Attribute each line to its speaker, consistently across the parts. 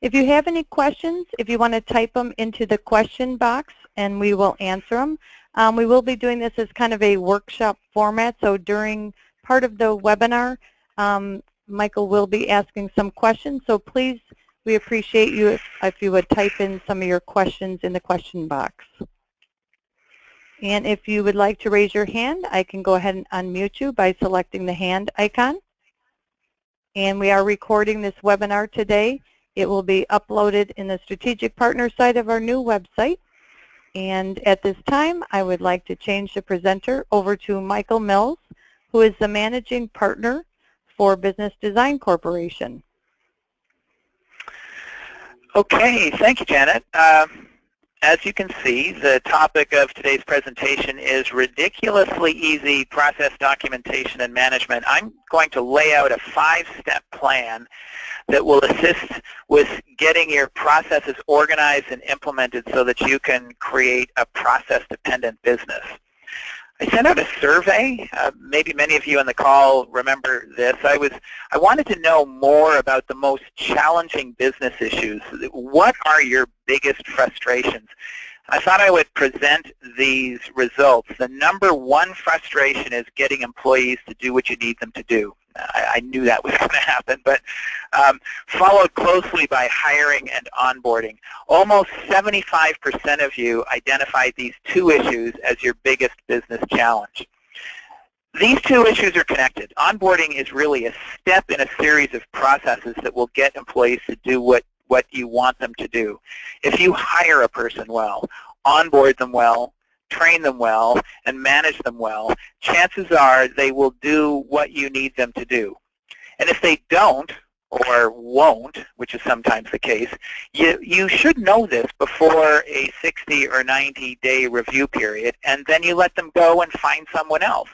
Speaker 1: If you have any questions, if you want to type them into the question box and we will answer them. We will be doing this as kind of a workshop format, so during part of the webinar, Michael will be asking some questions, so please, we appreciate you if you would type in some of your questions in the question box. And if you would like to raise your hand, I can go ahead and unmute you by selecting the hand icon. And we are recording this webinar today. It will be uploaded in the strategic partner site of our new website. And at this time, I would like to change the presenter over to Michael Mills, who is the managing partner for Business Design Corporation.
Speaker 2: Okay, thank you, Janet. As you can see, the topic of today's presentation is ridiculously easy process documentation and management. I'm going to lay out a 5-step plan that will assist with getting your processes organized and implemented so that you can create a process-dependent business. I sent out a survey. Maybe many of you on the call remember this. I wanted to know more about the most challenging business issues. What are your biggest frustrations? I thought I would present these results. The number one frustration is getting employees to do what you need them to do. I knew that was going to happen, but followed closely by hiring and onboarding. Almost 75% of you identified these two issues as your biggest business challenge. These two issues are connected. Onboarding is really a step in a series of processes that will get employees to do what you want them to do. If you hire a person well, onboard them well, train them well, and manage them well, chances are they will do what you need them to do. And if they don't, or won't, which is sometimes the case, you should know this before a 60 or 90-day review period, and then you let them go and find someone else.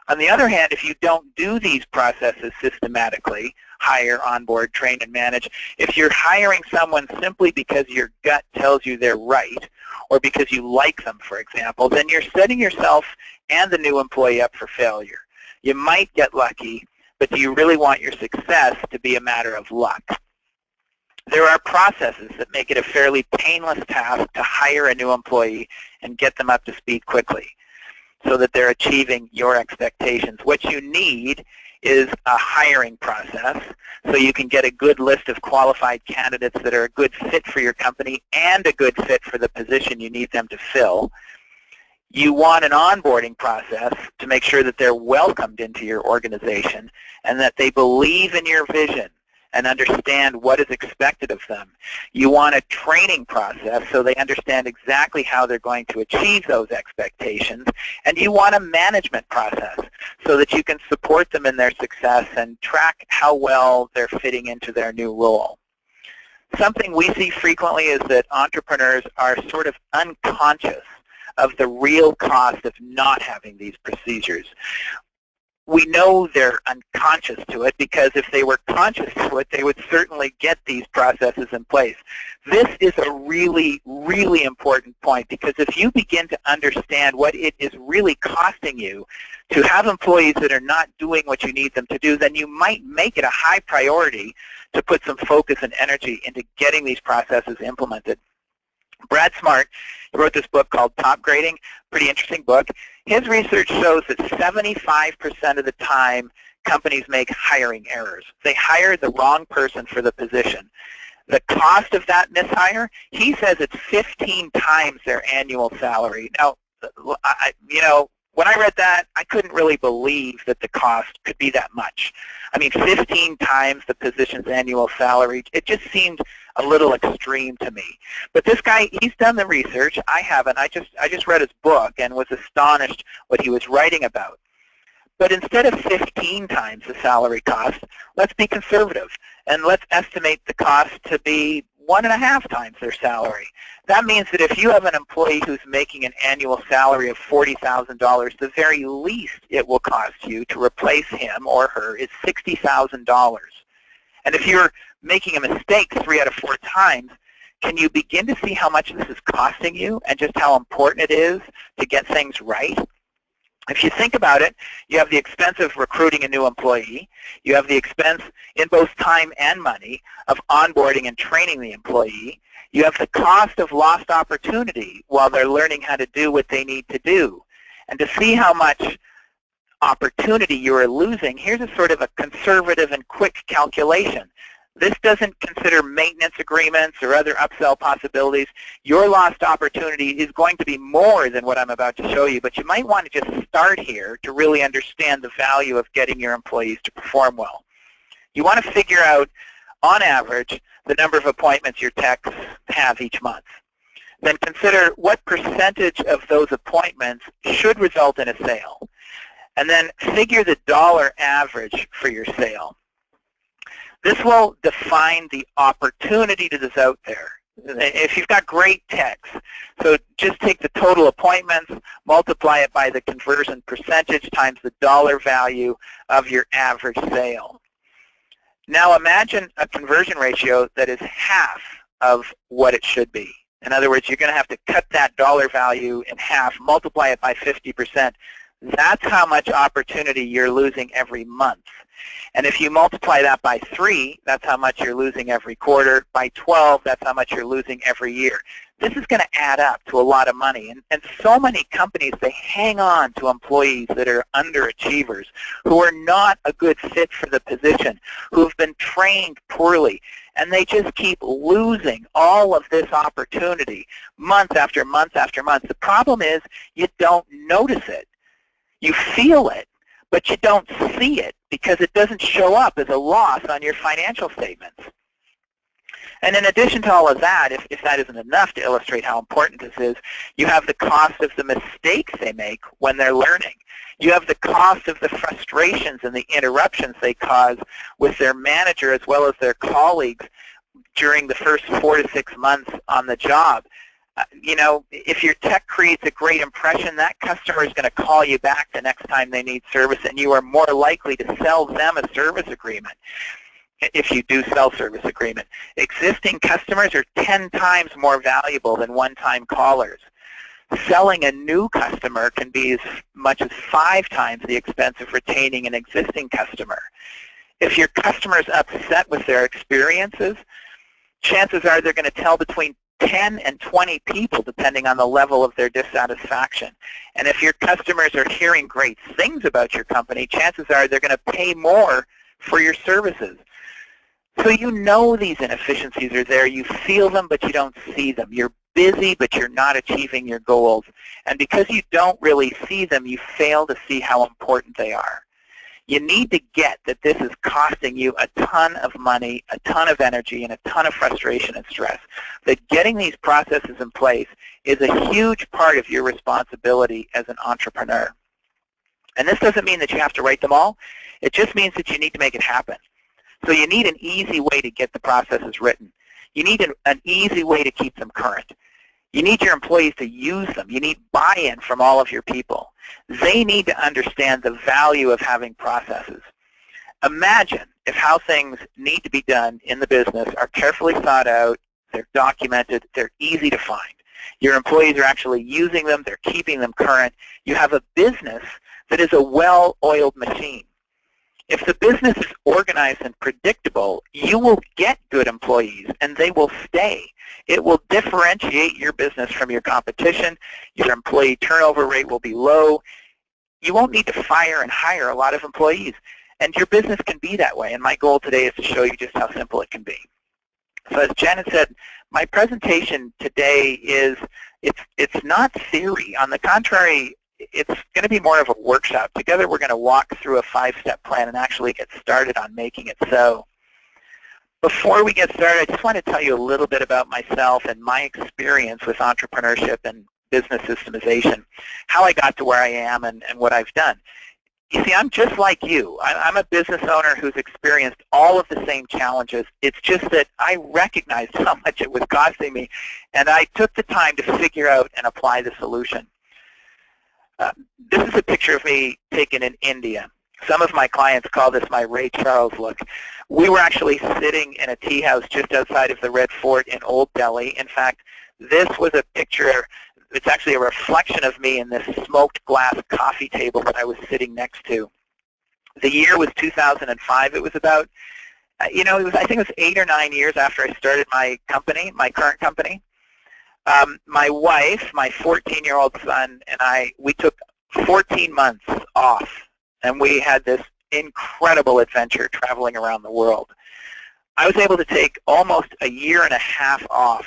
Speaker 2: On the other hand, if you don't do these processes systematically, hire, onboard, train, and manage, if you're hiring someone simply because your gut tells you they're right, or because you like them, for example, then you're setting yourself and the new employee up for failure. You might get lucky, but do you really want your success to be a matter of luck? There are processes that make it a fairly painless task to hire a new employee and get them up to speed quickly, so that they're achieving your expectations. What you need is a hiring process so you can get a good list of qualified candidates that are a good fit for your company and a good fit for the position you need them to fill. You want an onboarding process to make sure that they're welcomed into your organization and that they believe in your vision and understand what is expected of them. You want a training process so they understand exactly how they're going to achieve those expectations. And you want a management process so that you can support them in their success and track how well they're fitting into their new role. Something we see frequently is that entrepreneurs are sort of unconscious of the real cost of not having these procedures. We know they're unconscious to it because if they were conscious to it, they would certainly get these processes in place. This is a really, really important point because if you begin to understand what it is really costing you to have employees that are not doing what you need them to do, then you might make it a high priority to put some focus and energy into getting these processes implemented. Brad Smart wrote this book called Top Grading, pretty interesting book. His research shows that 75% of the time companies make hiring errors. They hire the wrong person for the position. The cost of that mishire, he says it's 15 times their annual salary. Now, when I read that, I couldn't really believe that the cost could be that much. I mean, 15 times the position's annual salary, it just seemed a little extreme to me. But this guy, he's done the research. I haven't. I just read his book and was astonished what he was writing about. But instead of 15 times the salary cost, let's be conservative and let's estimate the cost to be 1.5 times their salary. That means that if you have an employee who's making an annual salary of $40,000, the very least it will cost you to replace him or her is $60,000. And if you're making a mistake 3 out of 4 times, can you begin to see how much this is costing you and just how important it is to get things right? If you think about it, you have the expense of recruiting a new employee. You have the expense in both time and money of onboarding and training the employee. You have the cost of lost opportunity while they're learning how to do what they need to do. And to see how much opportunity you are losing, here's a sort of a conservative and quick calculation. This doesn't consider maintenance agreements or other upsell possibilities. Your lost opportunity is going to be more than what I'm about to show you, but you might want to just start here to really understand the value of getting your employees to perform well. You want to figure out, on average, the number of appointments your techs have each month. Then consider what percentage of those appointments should result in a sale. And then figure the dollar average for your sale. This will define the opportunity that is out there. If you've got great techs, so just take the total appointments, multiply it by the conversion percentage times the dollar value of your average sale. Now imagine a conversion ratio that is half of what it should be. In other words, you're going to have to cut that dollar value in half, multiply it by 50%. That's how much opportunity you're losing every month. And if you multiply that by 3, that's how much you're losing every quarter. By 12, that's how much you're losing every year. This is going to add up to a lot of money. And so many companies, they hang on to employees that are underachievers, who are not a good fit for the position, who have been trained poorly. And they just keep losing all of this opportunity month after month after month. The problem is you don't notice it. You feel it, but you don't see it because it doesn't show up as a loss on your financial statements. And in addition to all of that, if that isn't enough to illustrate how important this is, you have the cost of the mistakes they make when they're learning. You have the cost of the frustrations and the interruptions they cause with their manager as well as their colleagues during the first 4 to 6 months on the job. You know, if your tech creates a great impression, that customer is going to call you back the next time they need service, and you are more likely to sell them a service agreement if you do sell service agreement. Existing customers are 10 times more valuable than one-time callers. Selling a new customer can be as much as 5 times the expense of retaining an existing customer. If your customer is upset with their experiences, chances are they're going to tell between 10 and 20 people, depending on the level of their dissatisfaction. And if your customers are hearing great things about your company, chances are they're going to pay more for your services. So you know these inefficiencies are there. You feel them, but you don't see them. You're busy, but you're not achieving your goals. And because you don't really see them, you fail to see how important they are. You need to get that this is costing you a ton of money, a ton of energy, and a ton of frustration and stress. That getting these processes in place is a huge part of your responsibility as an entrepreneur. And this doesn't mean that you have to write them all. It just means that you need to make it happen. So you need an easy way to get the processes written. You need an easy way to keep them current. You need your employees to use them. You need buy-in from all of your people. They need to understand the value of having processes. Imagine if how things need to be done in the business are carefully thought out, they're documented, they're easy to find. Your employees are actually using them, they're keeping them current. You have a business that is a well-oiled machine. If the business is organized and predictable, you will get good employees and they will stay. It will differentiate your business from your competition. Your employee turnover rate will be low. You won't need to fire and hire a lot of employees. And your business can be that way. And my goal today is to show you just how simple it can be. So as Janet said, my presentation today is, it's not theory. On the contrary, it's going to be more of a workshop. Together we're going to walk through a 5-step plan and actually get started on making it so. Before we get started, I just want to tell you a little bit about myself and my experience with entrepreneurship and business systemization, how I got to where I am and what I've done. You see, I'm just like you. I'm a business owner who's experienced all of the same challenges. It's just that I recognized how much it was costing me, and I took the time to figure out and apply the solution. This is a picture of me taken in India. Some of my clients call this my Ray Charles look. We were actually sitting in a tea house just outside of the Red Fort in Old Delhi. In fact, this was a picture It's actually a reflection of me in this smoked glass coffee table that I was sitting next to. The year was 2005. It was about, I think it was 8 or 9 years after I started my company, my current company. My wife, my 14-year-old son, and we took 14 months off, and we had this incredible adventure traveling around the world. I was able to take almost a year and a half off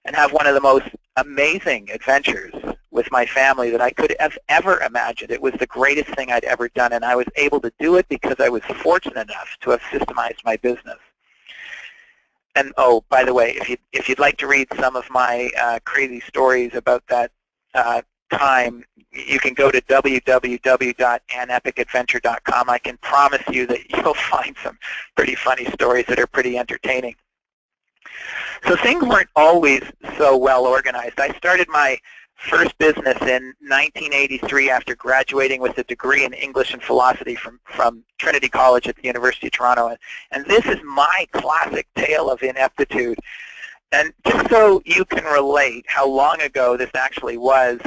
Speaker 2: and have one of the most amazing adventures with my family that I could have ever imagined. It was the greatest thing I'd ever done, and I was able to do it because I was fortunate enough to have systemized my business. And oh, by the way, if you'd like to read some of my crazy stories about that time, you can go to www.anepicadventure.com. I can promise you that you'll find some pretty funny stories that are pretty entertaining. So things weren't always so well organized. I started my first business in 1983 after graduating with a degree in English and philosophy from Trinity College at the University of Toronto. And this is my classic tale of ineptitude. And just so you can relate how long ago this actually was,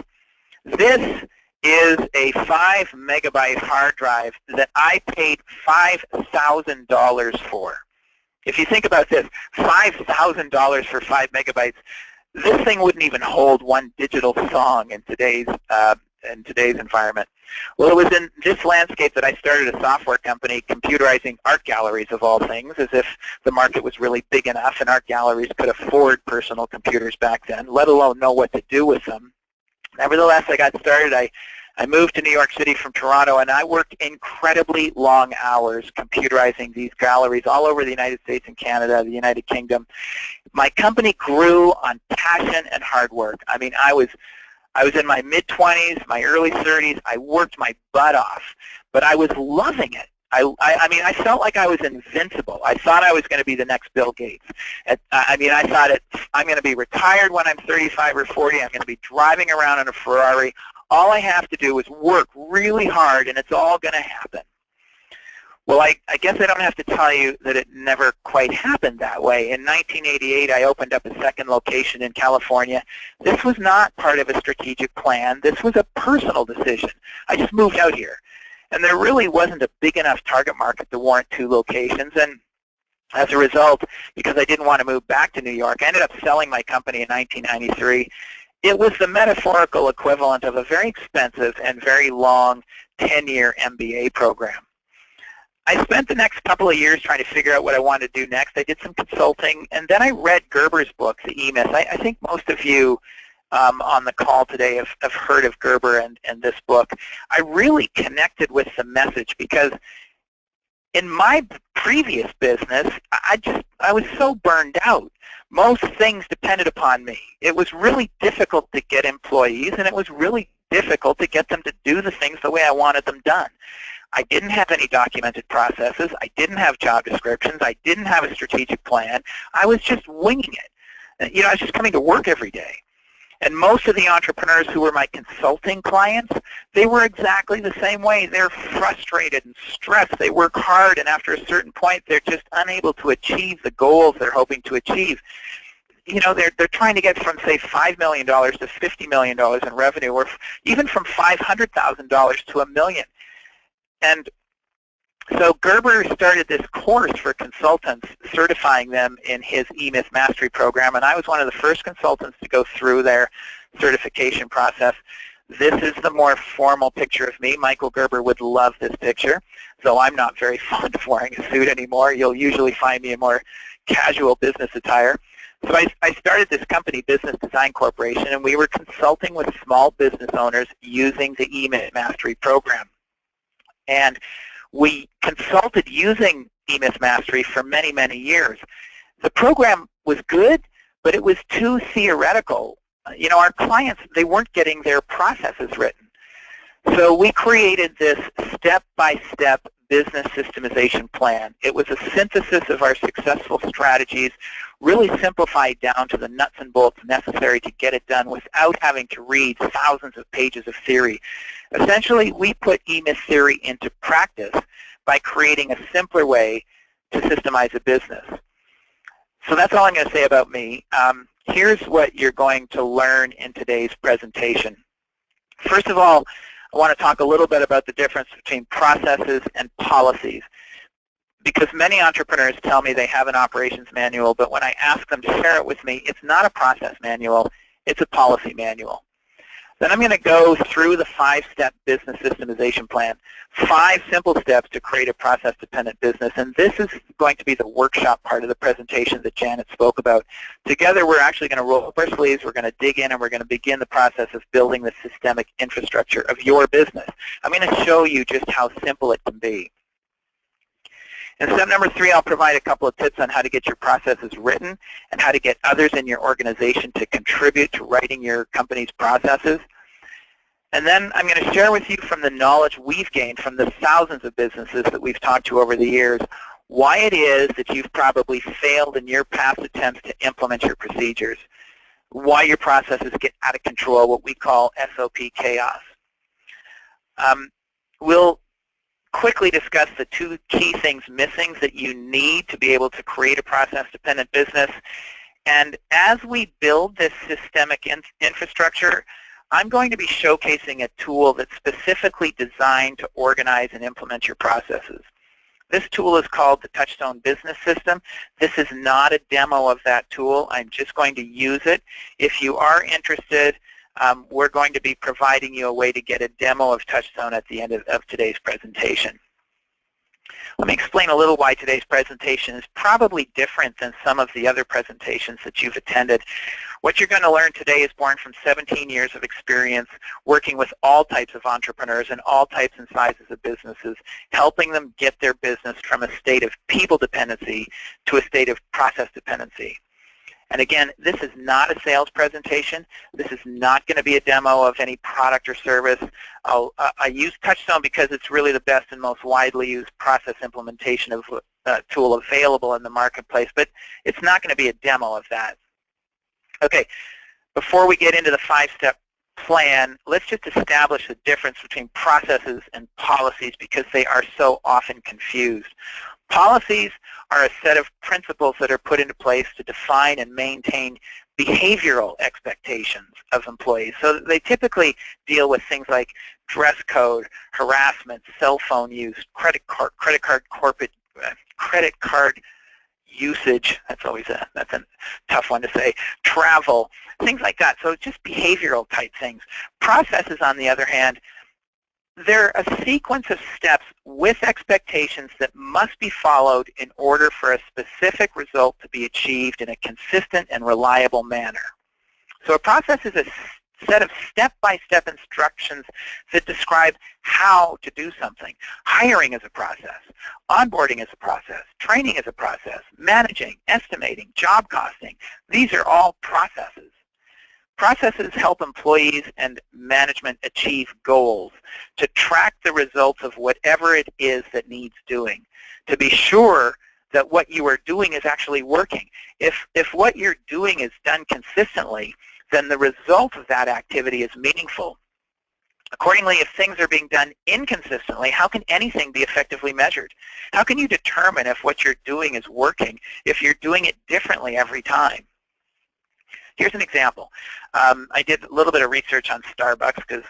Speaker 2: this is a 5 megabyte hard drive that I paid $5,000 for. If you think about this, $5,000 for 5 megabytes, this thing wouldn't even hold one digital song in today's environment. Well, it was in this landscape that I started a software company computerizing art galleries of all things, as if the market was really big enough and art galleries could afford personal computers back then, let alone know what to do with them. Nevertheless, I got started. I moved to New York City from Toronto, and I worked incredibly long hours computerizing these galleries all over the United States and Canada, the United Kingdom. My company grew on passion and hard work. I mean, I was in my mid-20s, my early 30s. I worked my butt off, but I was loving it. I mean, I felt like I was invincible. I thought I was going to be the next Bill Gates. I mean, I thought I'm going to be retired when I'm 35 or 40. I'm going to be driving around in a Ferrari. All I have to do is work really hard, and it's all going to happen. Well, I guess I don't have to tell you that it never quite happened that way. In 1988, I opened up a second location in California. This was not part of a strategic plan. This was a personal decision. I just moved out here. And there really wasn't a big enough target market to warrant 2 locations. And as a result, because I didn't want to move back to New York, I ended up selling my company in 1993. It was the metaphorical equivalent of a very expensive and very long 10-year MBA program. I spent the next couple of years trying to figure out what I wanted to do next. I did some consulting, and then I read Gerber's book, The E-Myth. I think most of you on the call today have heard of Gerber and this book. I really connected with the message because in my previous business, I was so burned out. Most things depended upon me. It was really difficult to get employees, and it was really difficult to get them to do the things the way I wanted them done. I didn't have any documented processes. I didn't have job descriptions. I didn't have a strategic plan. I was just winging it. I was just coming to work every day. And most of the entrepreneurs who were my consulting clients, they were exactly the same way. They're frustrated and stressed. They work hard, and after a certain point, they're just unable to achieve the goals they're hoping to achieve. They're trying to get from, say, $5 million to $50 million in revenue, or even from $500,000 to $1 million. And so Gerber started this course for consultants, certifying them in his E-Myth Mastery program, and I was one of the first consultants to go through their certification process. This is the more formal picture of me. Michael Gerber would love this picture, though I'm not very fond of wearing a suit anymore. You'll usually find me in more casual business attire. So I started this company, Business Design Corporation, and we were consulting with small business owners using the E-Myth Mastery program. And we consulted using E-Myth Mastery for many, many years. The program was good, but it was too theoretical. Our clients, they weren't getting their processes written. So we created this step-by-step business systemization plan. It was a synthesis of our successful strategies, really simplified down to the nuts and bolts necessary to get it done without having to read thousands of pages of theory. Essentially, we put E-Myth theory into practice by creating a simpler way to systemize a business. So that's all I'm going to say about me. Here's what you're going to learn in today's presentation. First of all, I want to talk a little bit about the difference between processes and policies, because many entrepreneurs tell me they have an operations manual, but when I ask them to share it with me, it's not a process manual, it's a policy manual. Then I'm going to go through the 5-step business systemization plan, 5 simple steps to create a process-dependent business, and this is going to be the workshop part of the presentation that Janet spoke about. Together, we're actually going to roll up our sleeves, we're going to dig in, and we're going to begin the process of building the systemic infrastructure of your business. I'm going to show you just how simple it can be. In step number 3, I'll provide a couple of tips on how to get your processes written and how to get others in your organization to contribute to writing your company's processes. And then I'm going to share with you from the knowledge we've gained from the thousands of businesses that we've talked to over the years, why it is that you've probably failed in your past attempts to implement your procedures, why your processes get out of control, what we call SOP chaos. We'll quickly discuss the 2 key things missing that you need to be able to create a process-dependent business. And as we build this systemic infrastructure, I'm going to be showcasing a tool that's specifically designed to organize and implement your processes. This tool is called the Touchstone Business System. This is not a demo of that tool. I'm just going to use it. If you are interested, we're going to be providing you a way to get a demo of Touchstone at the end of today's presentation. Let me explain a little why today's presentation is probably different than some of the other presentations that you've attended. What you're going to learn today is born from 17 years of experience working with all types of entrepreneurs and all types and sizes of businesses, helping them get their business from a state of people dependency to a state of process dependency. And again, this is not a sales presentation. This is not going to be a demo of any product or service. I use Touchstone because it's really the best and most widely used process implementation of tool available in the marketplace, but it's not going to be a demo of that. Okay, before we get into the 5-step plan, let's just establish the difference between processes and policies because they are so often confused. Policies are a set of principles that are put into place to define and maintain behavioral expectations of employees. So they typically deal with things like dress code, harassment, cell phone use, credit card usage. That's a tough one to say. Travel, things like that. So just behavioral type things. Processes, on the other hand, they're a sequence of steps with expectations that must be followed in order for a specific result to be achieved in a consistent and reliable manner. So a process is a set of step-by-step instructions that describe how to do something. Hiring is a process. Onboarding is a process. Training is a process. Managing, estimating, job costing. These are all processes. Processes help employees and management achieve goals, to track the results of whatever it is that needs doing, to be sure that what you are doing is actually working. If what you're doing is done consistently, then the result of that activity is meaningful. Accordingly, if things are being done inconsistently, how can anything be effectively measured? How can you determine if what you're doing is working if you're doing it differently every time? Here's an example. I did a little bit of research on Starbucks because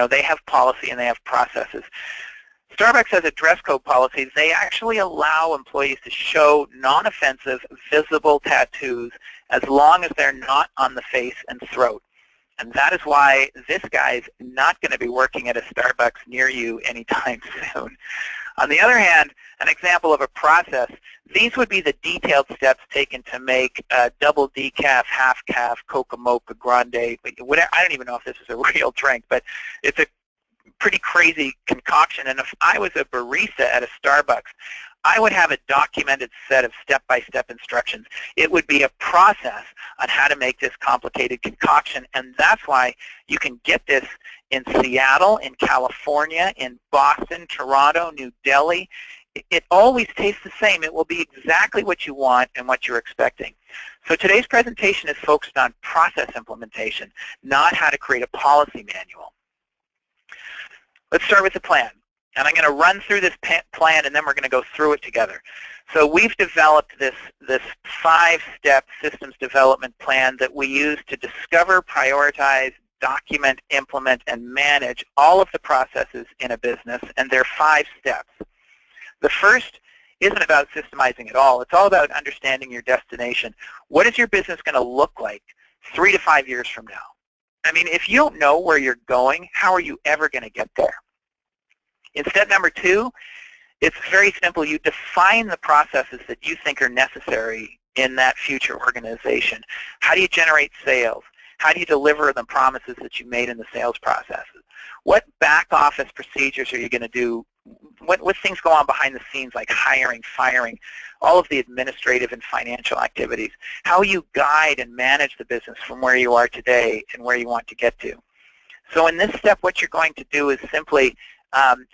Speaker 2: they have policy and they have processes. Starbucks has a dress code policy. They actually allow employees to show non-offensive, visible tattoos as long as they're not on the face and throat. And that is why this guy's not going to be working at a Starbucks near you anytime soon. On the other hand, an example of a process, these would be the detailed steps taken to make a double decaf, half calf, Coca Mocha Grande. Whatever, I don't even know if this is a real drink, but it's a pretty crazy concoction. And if I was a barista at a Starbucks, I would have a documented set of step-by-step instructions. It would be a process on how to make this complicated concoction, and that's why you can get this in Seattle, in California, in Boston, Toronto, New Delhi. It always tastes the same. It will be exactly what you want and what you're expecting. So today's presentation is focused on process implementation, not how to create a policy manual. Let's start with the plan. And I'm going to run through this plan, and then we're going to go through it together. So we've developed this 5-step systems development plan that we use to discover, prioritize, document, implement, and manage all of the processes in a business, and they're 5 steps. The first isn't about systemizing at all. It's all about understanding your destination. What is your business going to look like 3 to 5 years from now? I mean, if you don't know where you're going, how are you ever going to get there? In step number 2, it's very simple. You define the processes that you think are necessary in that future organization. How do you generate sales? How do you deliver the promises that you made in the sales processes? What back office procedures are you going to do? What things go on behind the scenes, like hiring, firing, all of the administrative and financial activities? How you guide and manage the business from where you are today and where you want to get to. So in this step, what you're going to do is simply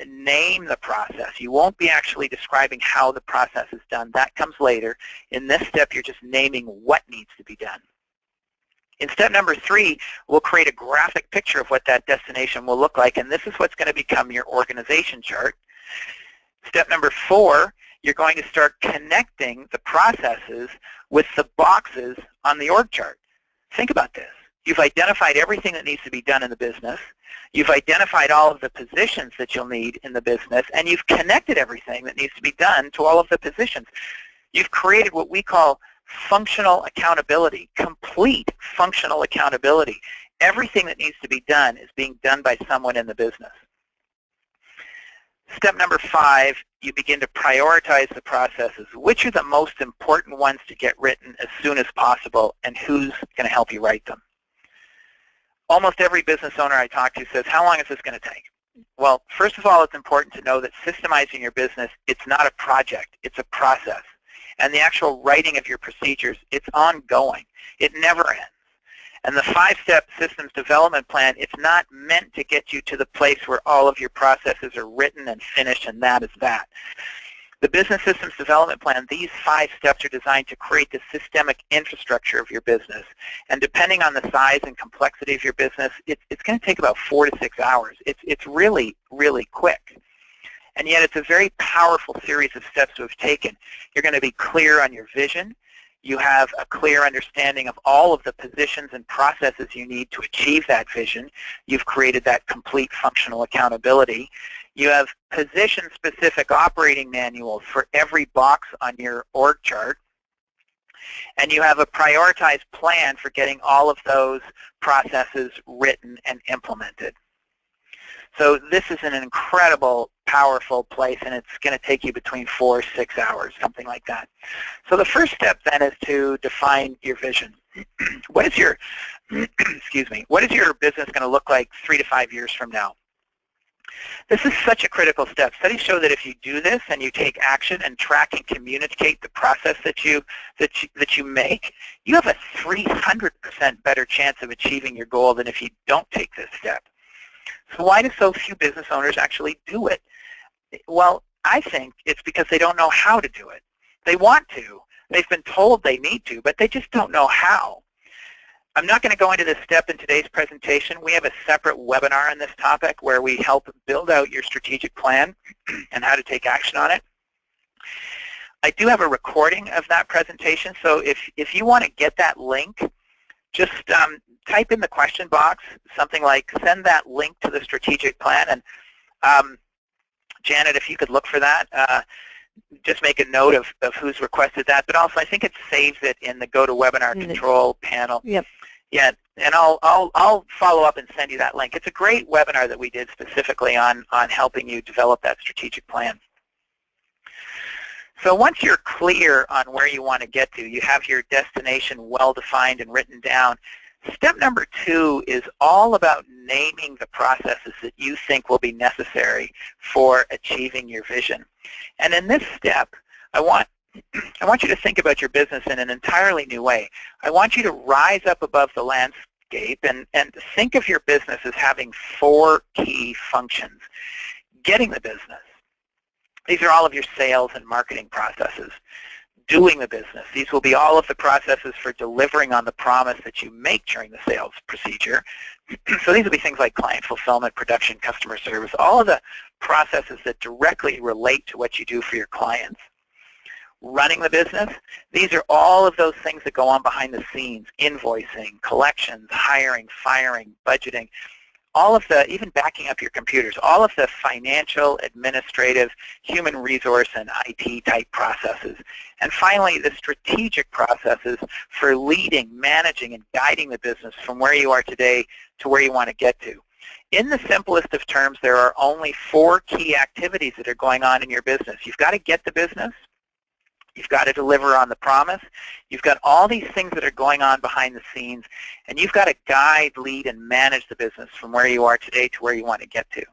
Speaker 2: name the process. You won't be actually describing how the process is done. That comes later. In this step, you're just naming what needs to be done. In step number 3, we'll create a graphic picture of what that destination will look like, and this is what's going to become your organization chart. Step number 4, you're going to start connecting the processes with the boxes on the org chart. Think about this. You've identified everything that needs to be done in the business. You've identified all of the positions that you'll need in the business, and you've connected everything that needs to be done to all of the positions. You've created what we call functional accountability, complete functional accountability. Everything that needs to be done is being done by someone in the business. Step number 5, you begin to prioritize the processes. Which are the most important ones to get written as soon as possible, and who's going to help you write them? Almost every business owner I talk to says, how long is this going to take? Well, first of all, it's important to know that systemizing your business, it's not a project, it's a process. And the actual writing of your procedures, it's ongoing. It never ends. And the 5-step systems development plan, it's not meant to get you to the place where all of your processes are written and finished, and that is that. The business systems development plan, these 5 steps are designed to create the systemic infrastructure of your business. And depending on the size and complexity of your business, it's going to take about 4 to 6 hours. It's really, really quick. And yet it's a very powerful series of steps to have taken. You're going to be clear on your vision. You have a clear understanding of all of the positions and processes you need to achieve that vision. You've created that complete functional accountability. You have position-specific operating manuals for every box on your org chart. And you have a prioritized plan for getting all of those processes written and implemented. So this is an incredible, powerful place, and it's going to take you between 4 or 6 hours, something like that. So the first step then is to define your vision. What is your, excuse me, what is your business going to look like 3 to 5 years from now? This is such a critical step. Studies show that if you do this and you take action and track and communicate the process that you make, you have a 300% better chance of achieving your goal than if you don't take this step. So why do so few business owners actually do it? Well, I think it's because they don't know how to do it. They want to. They've been told they need to, but they just don't know how. I'm not going to go into this step in today's presentation. We have a separate webinar on this topic where we help build out your strategic plan and how to take action on it. I do have a recording of that presentation, so if you want to get that link, just type in the question box something like, send that link to the strategic plan. And Janet, if you could look for that, just make a note of who's requested that. But also, I think it saves it in the GoToWebinar control panel.
Speaker 1: Yep.
Speaker 2: Yeah, and I'll follow up and send you that link. It's a great webinar that we did specifically on helping you develop that strategic plan. So once you're clear on where you want to get to, you have your destination well-defined and written down, step number 2 is all about naming the processes that you think will be necessary for achieving your vision. And in this step, I want you to think about your business in an entirely new way. I want you to rise up above the landscape and think of your business as having 4 key functions. Getting the business. These are all of your sales and marketing processes. Doing the business. These will be all of the processes for delivering on the promise that you make during the sales procedure. So these will be things like client fulfillment, production, customer service, all of the processes that directly relate to what you do for your clients. Running the business, these are all of those things that go on behind the scenes: invoicing, collections, hiring, firing, budgeting, all of the, even backing up your computers, all of the financial, administrative, human resource, and IT type processes. And finally, the strategic processes for leading, managing, and guiding the business from where you are today to where you want to get to. In the simplest of terms, there are only 4 key activities that are going on in your business. You've got to get the business. You've got to deliver on the promise. You've got all these things that are going on behind the scenes, and you've got to guide, lead, and manage the business from where you are today to where you want to get to.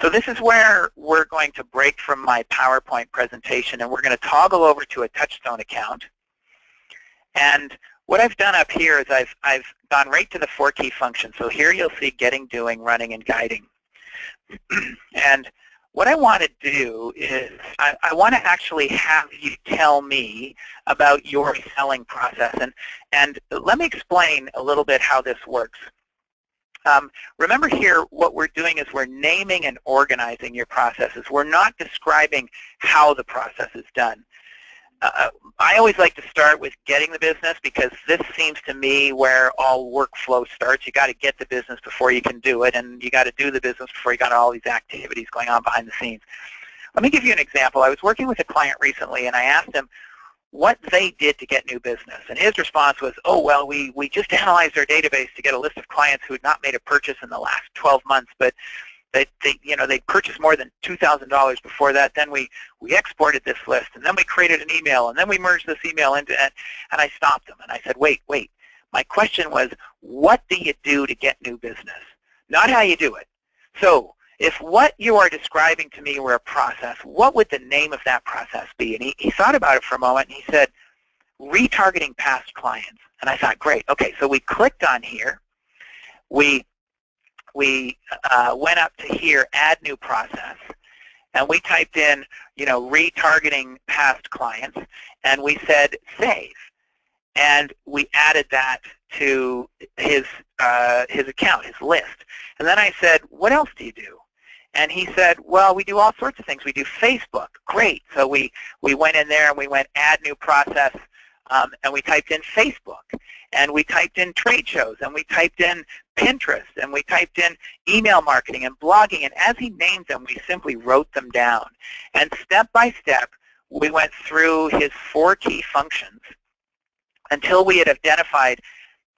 Speaker 2: So this is where we're going to break from my PowerPoint presentation, and we're going to toggle over to a Touchstone account. And what I've done up here is I've gone right to the 4 key functions. So here you'll see getting, doing, running, and guiding. And what I want to do is I want to actually have you tell me about your selling process. And let me explain a little bit how this works. Remember here, what we're doing is we're naming and organizing your processes. We're not describing how the process is done. I always like to start with getting the business, because this seems to me where all workflow starts. You got to get the business before you can do it, and you got to do the business before you got all these activities going on behind the scenes. Let me give you an example. I was working with a client recently, and I asked him what they did to get new business. And his response was, oh, well, we just analyzed our database to get a list of clients who had not made a purchase in the last 12 months, but they'd purchased more than $2,000 before that. Then we exported this list, and then we created an email, and then we merged this email into it. And I stopped them, and I said, wait. My question was, what do you do to get new business? Not how you do it. So if what you are describing to me were a process, what would the name of that process be? And he thought about it for a moment, and he said, retargeting past clients. And I thought, great. Okay, so we clicked on here. We went up to here, add new process, and we typed in, retargeting past clients, and we said save, and we added that to his account, his list. And then I said, what else do you do? And he said, well, we do all sorts of things. We do Facebook. Great. So we went in there and we went add new process, and we typed in Facebook, and we typed in trade shows, and we typed in Pinterest, and we typed in email marketing and blogging, and as he named them, we simply wrote them down. And step by step, we went through his 4 key functions until we had identified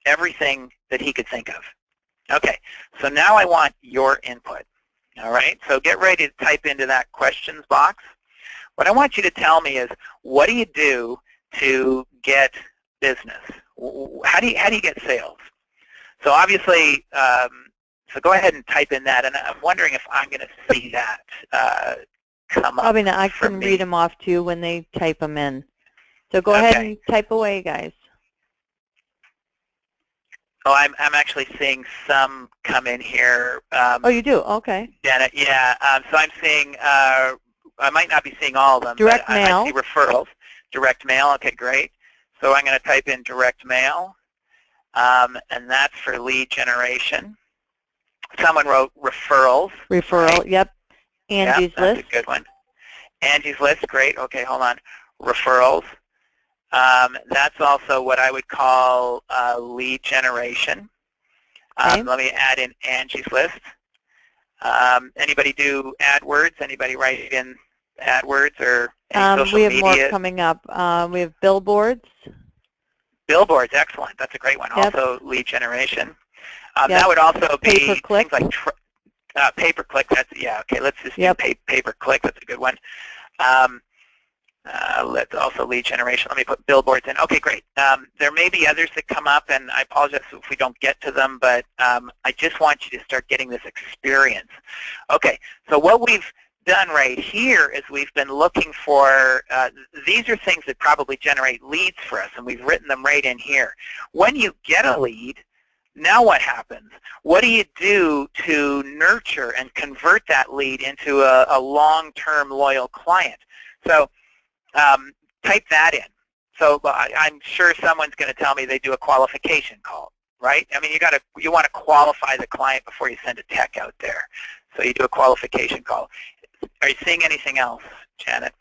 Speaker 2: everything that he could think of. Okay, so now I want your input. All right, so get ready to type into that questions box. What I want you to tell me is, what do you do to get business? How do you get sales? So obviously, so go ahead and type in that, and I'm wondering if I'm going to see that come up.
Speaker 1: Probably not. I can
Speaker 2: me.
Speaker 1: read them off to you when they type them in. So go ahead and type away, guys.
Speaker 2: Oh, I'm actually seeing some come in here.
Speaker 1: Oh, you do? Okay.
Speaker 2: Janet, yeah. So I'm seeing, I might not be seeing all of them.
Speaker 1: Direct mail.
Speaker 2: I see referrals. Direct mail, okay, great. So I'm going to type in direct mail, and that's for lead generation. Someone wrote referrals.
Speaker 1: Referral,
Speaker 2: right?
Speaker 1: yep. Angie's
Speaker 2: yep, that's
Speaker 1: list.
Speaker 2: a good one. Angie's list, great. Okay, hold on. Referrals. That's also what I would call lead generation.
Speaker 1: Okay.
Speaker 2: Let me add in Angie's list. Anybody do AdWords? Anybody write in AdWords or any social
Speaker 1: media? We have
Speaker 2: media?
Speaker 1: more coming up. We have billboards.
Speaker 2: Billboards, excellent. That's a great one.
Speaker 1: Yep.
Speaker 2: Also lead generation.
Speaker 1: Yep.
Speaker 2: That would also be
Speaker 1: pay-per-click.
Speaker 2: things like pay-per-click. That's, yeah, okay, let's just
Speaker 1: yep.
Speaker 2: do pay-per-click. That's a good one. Let's also lead generation. Let me put billboards in. Okay, great. There may be others that come up, and I apologize if we don't get to them, but I just want you to start getting this experience. Okay, so what we've done right here is we've been looking for, these are things that probably generate leads for us, and we've written them right in here. When you get a lead, now what happens? What do you do to nurture and convert that lead into a long-term loyal client? So type that in. So I'm sure someone's going to tell me they do a qualification call, right? I mean, you want to qualify the client before you send a tech out there. So you do a qualification call. Are you seeing anything else, Janet?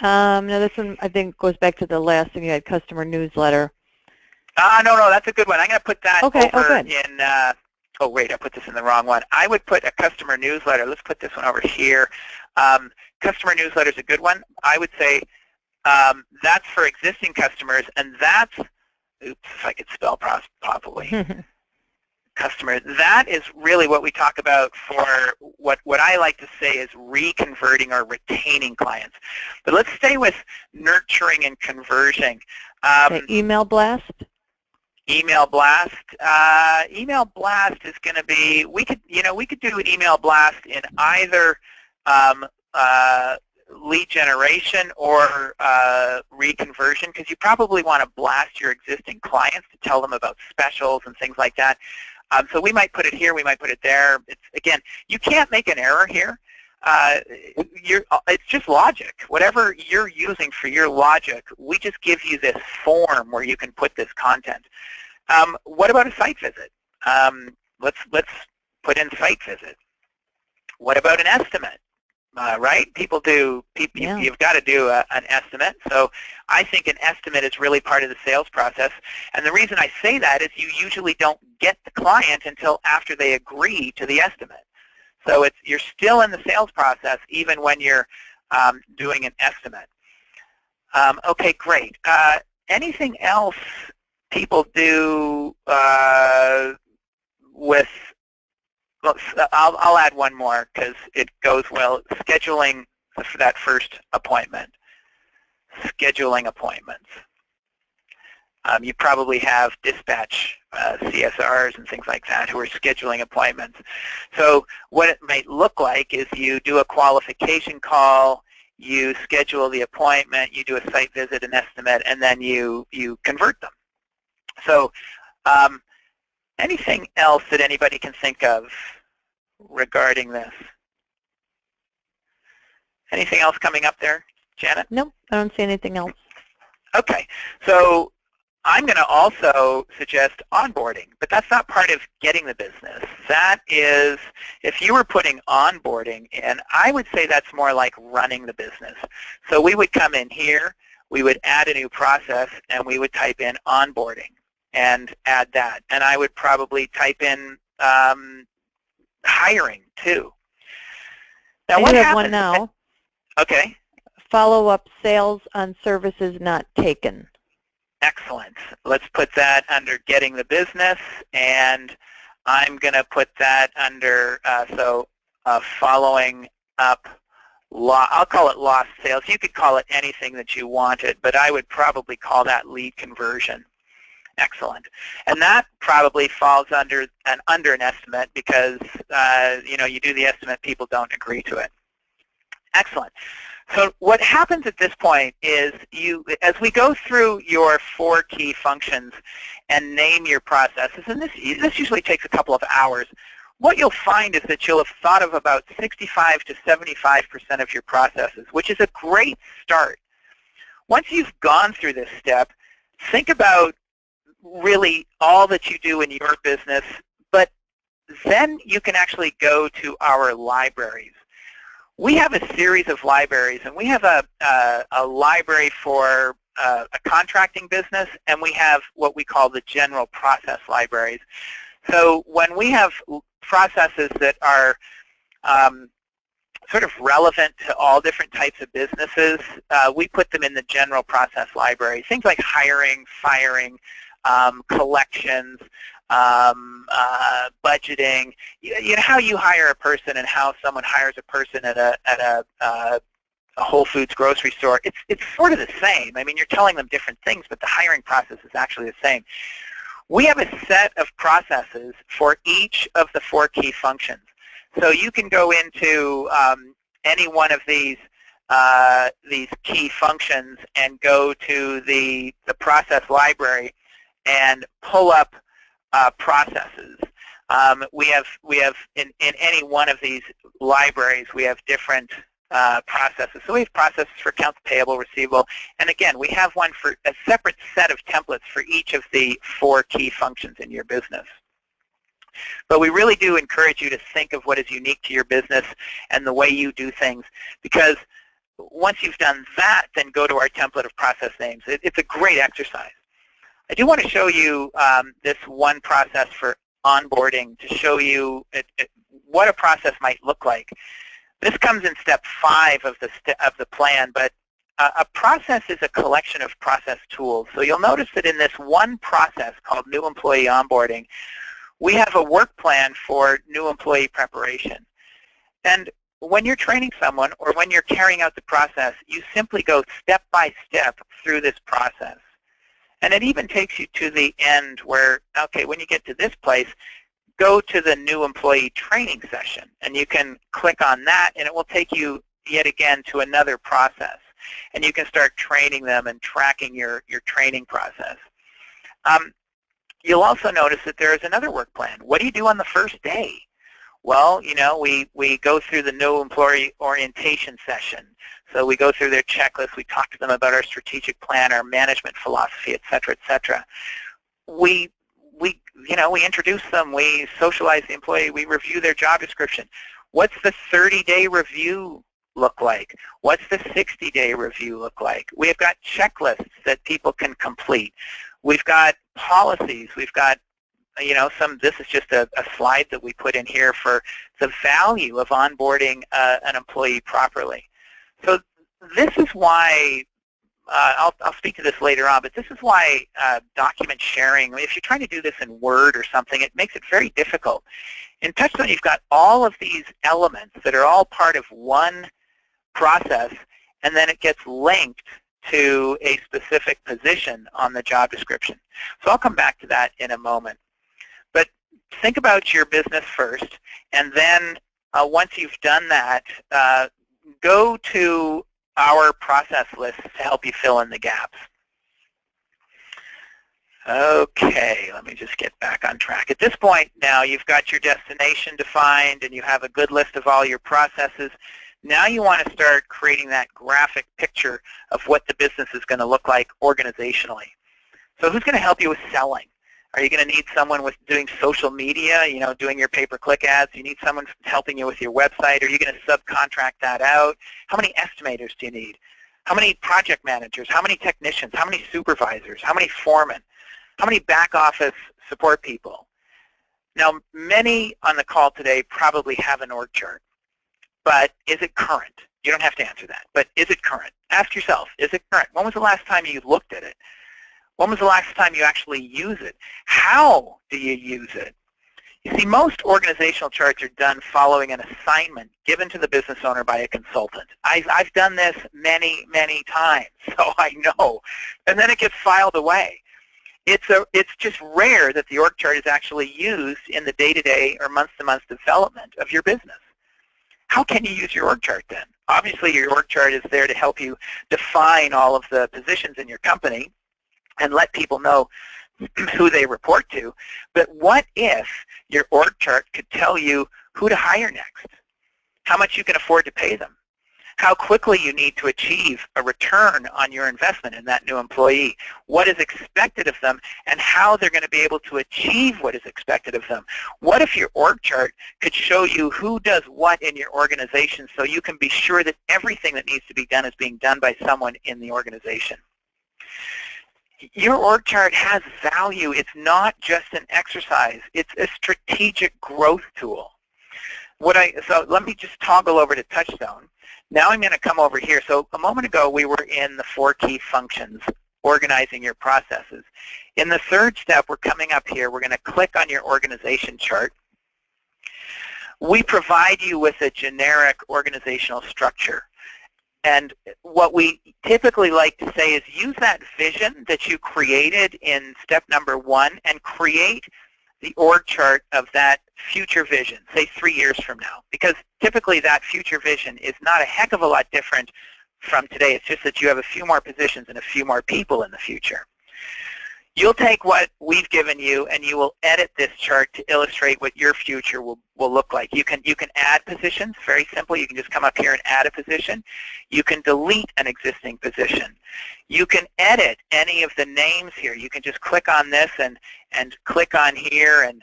Speaker 1: No, this one I think goes back to the last thing you had, customer newsletter.
Speaker 2: No, that's a good one. I'm going to put that
Speaker 1: Okay,
Speaker 2: over in, oh wait, I put this in the wrong one. I would put a customer newsletter. Let's put this one over here. Customer newsletter is a good one. I would say that's for existing customers, and that's, oops, if I could spell properly. Customer, that is really what we talk about for what I like to say is reconverting or retaining clients. But let's stay with nurturing and conversion.
Speaker 1: Email blast?
Speaker 2: Email blast. Email blast is going to be, we could do an email blast in either lead generation or reconversion, because you probably want to blast your existing clients to tell them about specials and things like that. So we might put it here, we might put it there. Again, you can't make an error here. It's just logic. Whatever you're using for your logic, we just give you this form where you can put this content. What about a site visit? Let's put in site visit. What about an estimate? Right?
Speaker 1: Yeah.
Speaker 2: You've got to do an estimate. So I think an estimate is really part of the sales process. And the reason I say that is you usually don't get the client until after they agree to the estimate. So you're still in the sales process even when you're doing an estimate. Okay, great. Anything else people do with, I'll add one more because it goes well. Scheduling for that first appointment. Scheduling appointments. You probably have dispatch CSRs and things like that who are scheduling appointments. So what it might look like is you do a qualification call, you schedule the appointment, you do a site visit, an estimate, and then you convert them. So anything else that anybody can think of regarding this? Anything else coming up there, Janet?
Speaker 1: Nope, I don't see anything else.
Speaker 2: Okay, so I'm going to also suggest onboarding, but that's not part of getting the business. That is, if you were putting onboarding in, I would say that's more like running the business. So we would come in here, we would add a new process, and we would type in onboarding and add that. And I would probably type in hiring too. Now,
Speaker 1: I do have one now.
Speaker 2: Okay.
Speaker 1: Follow-up sales on services not taken.
Speaker 2: Excellent. Let's put that under getting the business, and I'm going to put that under, following up, I'll call it lost sales. You could call it anything that you wanted, but I would probably call that lead conversion. Excellent. And that probably falls under an estimate because, you do the estimate, people don't agree to it. Excellent. So what happens at this point is as we go through your 4 key functions and name your processes, and this usually takes a couple of hours, what you'll find is that you'll have thought of about 65 to 75% of your processes, which is a great start. Once you've gone through this step, think about really all that you do in your business, but then you can actually go to our libraries. We have a series of libraries, and we have a library for a contracting business, and we have what we call the general process libraries. So when we have processes that are sort of relevant to all different types of businesses, we put them in the general process library. Things like hiring, firing, collections, budgeting, how you hire a person and how someone hires a person at a Whole Foods grocery store. It's sort of the same. I mean, you're telling them different things, but the hiring process is actually the same. We have a set of processes for each of the 4 key functions. So you can go into any one of these key functions and go to the process library and pull up processes. We have in any one of these libraries, we have different processes. So we have processes for accounts payable, receivable, and again, we have one for a separate set of templates for each of the 4 key functions in your business. But we really do encourage you to think of what is unique to your business and the way you do things, because once you've done that, then go to our template of process names. It's a great exercise. I do want to show you this one process for onboarding to show you what a process might look like. This comes in step 5 of the plan, but a process is a collection of process tools. So you'll notice that in this one process called new employee onboarding, we have a work plan for new employee preparation. And when you're training someone or when you're carrying out the process, you simply go step by step through this process. And it even takes you to the end where, okay, when you get to this place, go to the new employee training session. And you can click on that, and it will take you yet again to another process. And you can start training them and tracking your training process. You'll also notice that there is another work plan. What do you do on the first day? Well, you know, we go through the new employee orientation session. So we go through their checklist. We talk to them about our strategic plan, our management philosophy, et cetera, et cetera. We introduce them. We socialize the employee. We review their job description. What's the 30-day review look like? What's the 60-day review look like? We've got checklists that people can complete. We've got policies. We've got, this is just a slide that we put in here for the value of onboarding an employee properly. So this is why, I'll speak to this later on, but this is why document sharing, if you're trying to do this in Word or something, it makes it very difficult. In Touchstone, you've got all of these elements that are all part of one process, and then it gets linked to a specific position on the job description. So I'll come back to that in a moment. But think about your business first, and then once you've done that, go to our process list to help you fill in the gaps. Okay, let me just get back on track. At this point now, you've got your destination defined and you have a good list of all your processes. Now you want to start creating that graphic picture of what the business is going to look like organizationally. So who's going to help you with selling? Are you going to need someone with doing social media, doing your pay-per-click ads? You need someone helping you with your website? Are you going to subcontract that out? How many estimators do you need? How many project managers? How many technicians? How many supervisors? How many foremen? How many back office support people? Now, many on the call today probably have an org chart, but is it current? You don't have to answer that, but is it current? Ask yourself, is it current? When was the last time you looked at it? When was the last time you actually use it? How do you use it? You see, most organizational charts are done following an assignment given to the business owner by a consultant. I've done this many, many times, so I know. And then it gets filed away. It's just rare that the org chart is actually used in the day-to-day or month-to-month development of your business. How can you use your org chart then? Obviously, your org chart is there to help you define all of the positions in your company and let people know who they report to. But what if your org chart could tell you who to hire next, how much you can afford to pay them, how quickly you need to achieve a return on your investment in that new employee, what is expected of them, and how they're going to be able to achieve what is expected of them? What if your org chart could show you who does what in your organization so you can be sure that everything that needs to be done is being done by someone in the organization? Your org chart has value. It's not just an exercise. It's a strategic growth tool. So let me just toggle over to Touchstone. Now I'm going to come over here. So a moment ago we were in the 4 key functions, organizing your processes. In the third step, we're coming up here. We're going to click on your organization chart. We provide you with a generic organizational structure. And what we typically like to say is use that vision that you created in step number 1 and create the org chart of that future vision, say 3 years from now. Because typically that future vision is not a heck of a lot different from today. It's just that you have a few more positions and a few more people in the future. You'll take what we've given you and you will edit this chart to illustrate what your future will look like. You can add positions, very simple. You can just come up here and add a position. You can delete an existing position. You can edit any of the names here. You can just click on this and click on here and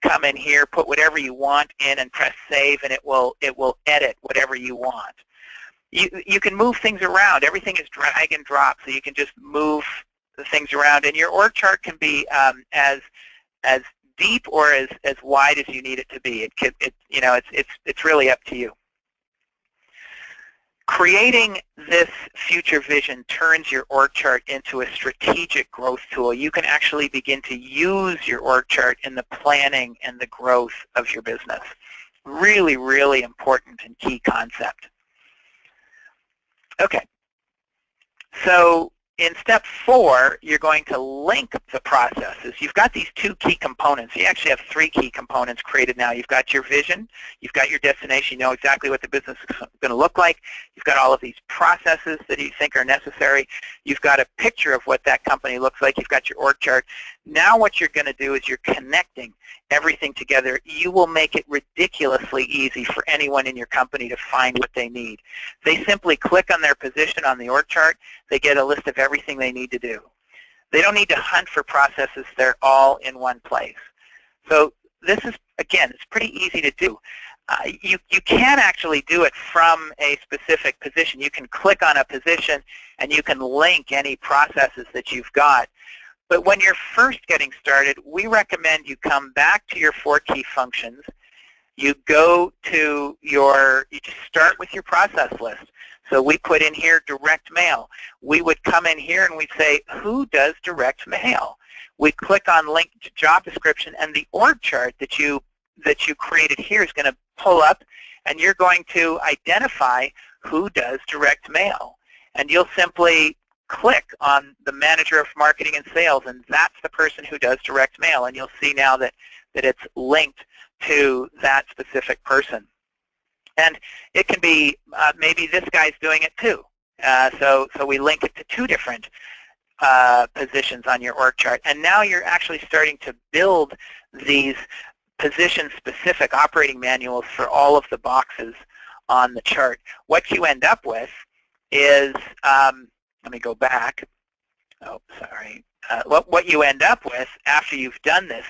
Speaker 2: come in here, put whatever you want in, and press save, and it will edit whatever you want. You can move things around. Everything is drag and drop, so you can just move the things around. And your org chart can be as deep or as wide as you need it to be. It's really up to you. Creating this future vision turns your org chart into a strategic growth tool. You can actually begin to use your org chart in the planning and the growth of your business. Really, really important and key concept. Okay, so in step 4, you're going to link the processes. You've got these 2 key components. You actually have 3 key components created now. You've got your vision, you've got your destination, you know exactly what the business is going to look like, you've got all of these processes that you think are necessary, you've got a picture of what that company looks like, you've got your org chart. Now what you're going to do is you're connecting everything together. You will make it ridiculously easy for anyone in your company to find what they need. They simply click on their position on the org chart, they get a list of everything they need to do. They don't need to hunt for processes, they're all in one place. So this is, again, it's pretty easy to do. You can actually do it from a specific position. You can click on a position and you can link any processes that you've got. But when you're first getting started, we recommend you come back to your 4 key functions. You go to you just start with your process list. So we put in here direct mail. We would come in here and we'd say, who does direct mail? We click on link to job description, and the org chart that you created here is going to pull up, and you're going to identify who does direct mail. And you'll simply click on the manager of marketing and sales, and that's the person who does direct mail. And you'll see now that it's linked to that specific person. And it can be maybe this guy's doing it too. So we link it to 2 different positions on your org chart. And now you're actually starting to build these position-specific operating manuals for all of the boxes on the chart. What you end up with is, let me go back. Oh, sorry. What you end up with after you've done this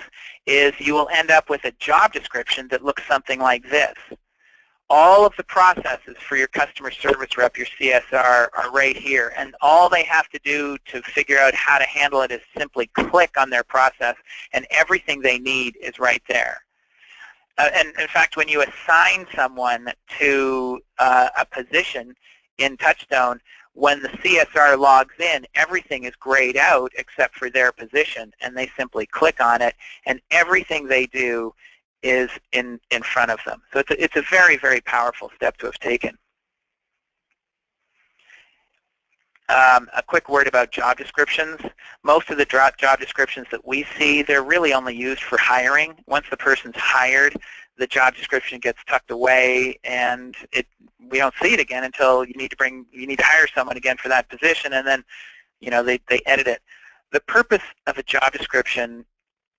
Speaker 2: is you will end up with a job description that looks something like this. All of the processes for your customer service rep, your CSR, are right here. And all they have to do to figure out how to handle it is simply click on their process, and everything they need is right there. And in fact, when you assign someone to a position in Touchstone, when the CSR logs in, everything is grayed out except for their position, and they simply click on it, and everything they do is in front of them. So it's a very, very powerful step to have taken. A quick word about job descriptions. Most of the job descriptions that we see, they're really only used for hiring. Once the person's hired, the job description gets tucked away, and we don't see it again until you need to hire someone again for that position, and then they edit it. The purpose of a job description,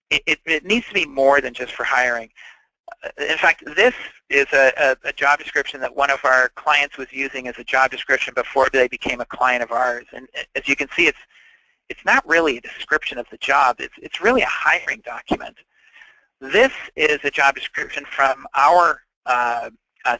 Speaker 2: it needs to be more than just for hiring. In fact, this is a job description that one of our clients was using as a job description before they became a client of ours. And as you can see, it's not really a description of the job. It's really a hiring document. This is a job description from our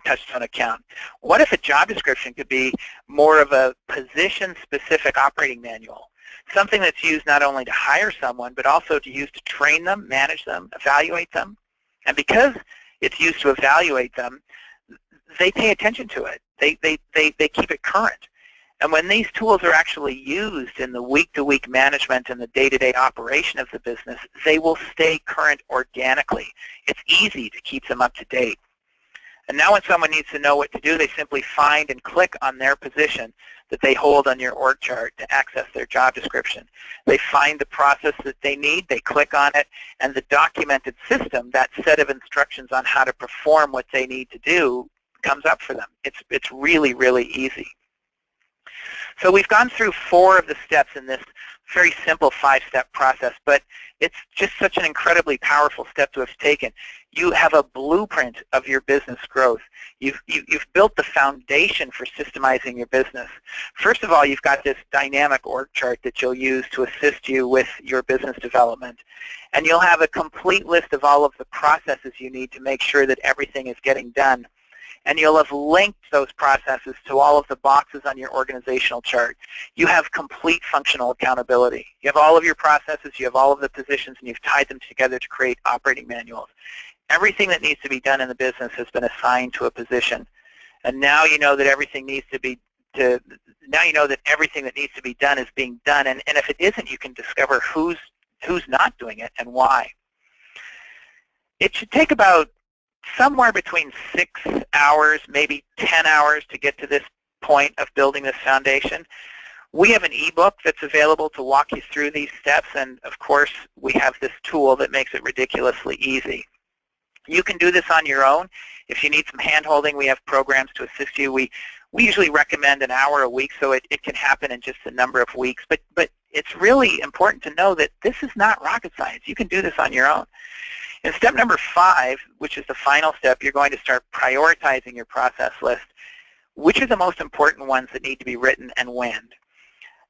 Speaker 2: Touchstone account. What if a job description could be more of a position-specific operating manual? Something that's used not only to hire someone, but also to use to train them, manage them, evaluate them. And because it's used to evaluate them, they pay attention to it. They keep it current. And when these tools are actually used in the week-to-week management and the day-to-day operation of the business, they will stay current organically. It's easy to keep them up to date. And now when someone needs to know what to do, they simply find and click on their position that they hold on your org chart to access their job description. They find the process that they need, they click on it, and the documented system, that set of instructions on how to perform what they need to do, comes up for them. It's really, really easy. So we've gone through 4 of the steps in this very simple 5-step process, but it's just such an incredibly powerful step to have taken. You have a blueprint of your business growth. You've built the foundation for systemizing your business. First of all, you've got this dynamic org chart that you'll use to assist you with your business development. And you'll have a complete list of all of the processes you need to make sure that everything is getting done. And you'll have linked those processes to all of the boxes on your organizational chart. You have complete functional accountability. You have all of your processes, you have all of the positions, and you've tied them together to create operating manuals. Everything that needs to be done in the business has been assigned to a position. And now you know that everything needs to be now you know that everything that needs to be done is being done. And if it isn't, you can discover who's not doing it and why. It should take about somewhere between 6 hours, maybe 10 hours to get to this point of building this foundation. We have an ebook that's available to walk you through these steps, and of course we have this tool that makes it ridiculously easy. You can do this on your own. If you need some hand-holding, we have programs to assist you. We usually recommend an hour a week, so it can happen in just a number of weeks. But it's really important to know that this is not rocket science. You can do this on your own. In step number 5, which is the final step, you're going to start prioritizing your process list. Which are the most important ones that need to be written and when?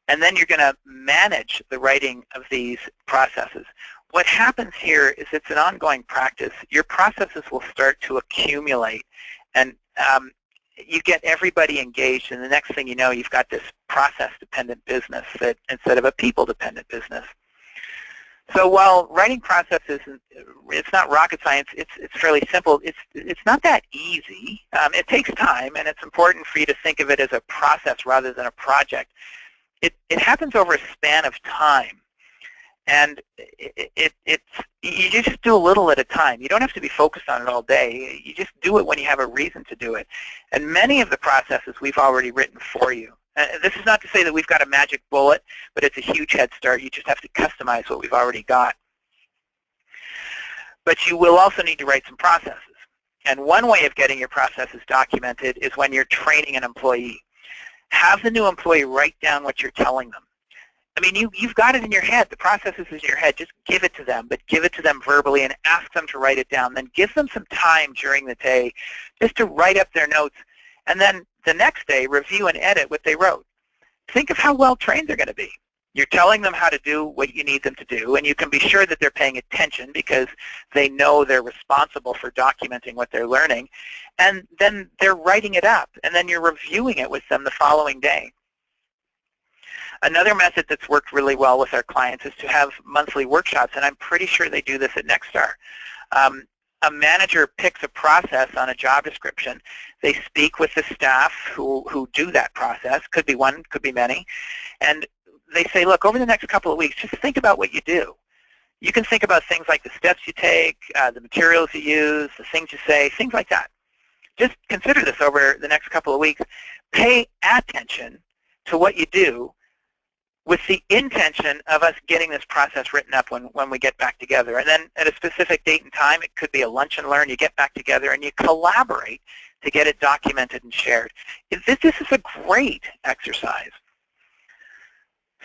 Speaker 2: And then you're going to manage the writing of these processes. What happens here is it's an ongoing practice. Your processes will start to accumulate, and you get everybody engaged, and the next thing you know, you've got this process-dependent business that, instead of a people-dependent business. So while writing processes, it's not rocket science, it's fairly simple. It's not that easy. It takes time, and it's important for you to think of it as a process rather than a project. It happens over a span of time, and you just do a little at a time. You don't have to be focused on it all day. You just do it when you have a reason to do it. And many of the processes we've already written for you. This is not to say that we've got a magic bullet, but it's a huge head start. You just have to customize what we've already got. But you will also need to write some processes. And one way of getting your processes documented is when you're training an employee. Have the new employee write down what you're telling them. I mean, you've got it in your head. The process is in your head. Just give it to them, but give it to them verbally and ask them to write it down. Then give them some time during the day just to write up their notes. And then the next day, review and edit what they wrote. Think of how well trained they're going to be. You're telling them how to do what you need them to do, and you can be sure that they're paying attention because they know they're responsible for documenting what they're learning. And then they're writing it up, and then you're reviewing it with them the following day. Another method that's worked really well with our clients is to have monthly workshops, and I'm pretty sure they do this at Nexstar. A manager picks a process on a job description. They speak with the staff who do that process. Could be one, could be many. And they say, look, over the next couple of weeks, just think about what you do. You can think about things like the steps you take, the materials you use, the things you say, things like that. Just consider this over the next couple of weeks. Pay attention to what you do with the intention of us getting this process written up when we get back together. And then at a specific date and time, it could be a lunch and learn, you get back together and you collaborate to get it documented and shared. This is a great exercise.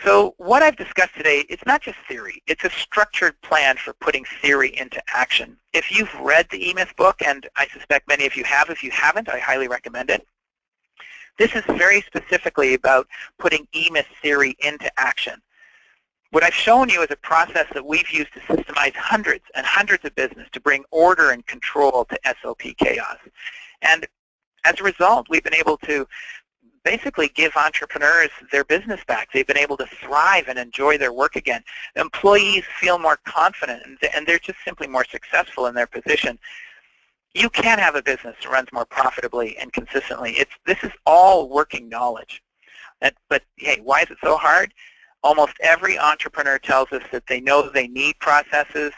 Speaker 2: So what I've discussed today, it's not just theory. It's a structured plan for putting theory into action. If you've read the E-Myth book, and I suspect many of you have, if you haven't, I highly recommend it. This is very specifically about putting E-Myth theory into action. What I've shown you is a process that we've used to systemize hundreds and hundreds of business to bring order and control to SOP chaos. And as a result, we've been able to basically give entrepreneurs their business back. They've been able to thrive and enjoy their work again. Employees feel more confident, and they're just simply more successful in their position. You can have a business that runs more profitably and consistently. This is all working knowledge. But hey, why is it so hard? Almost every entrepreneur tells us that they know they need processes,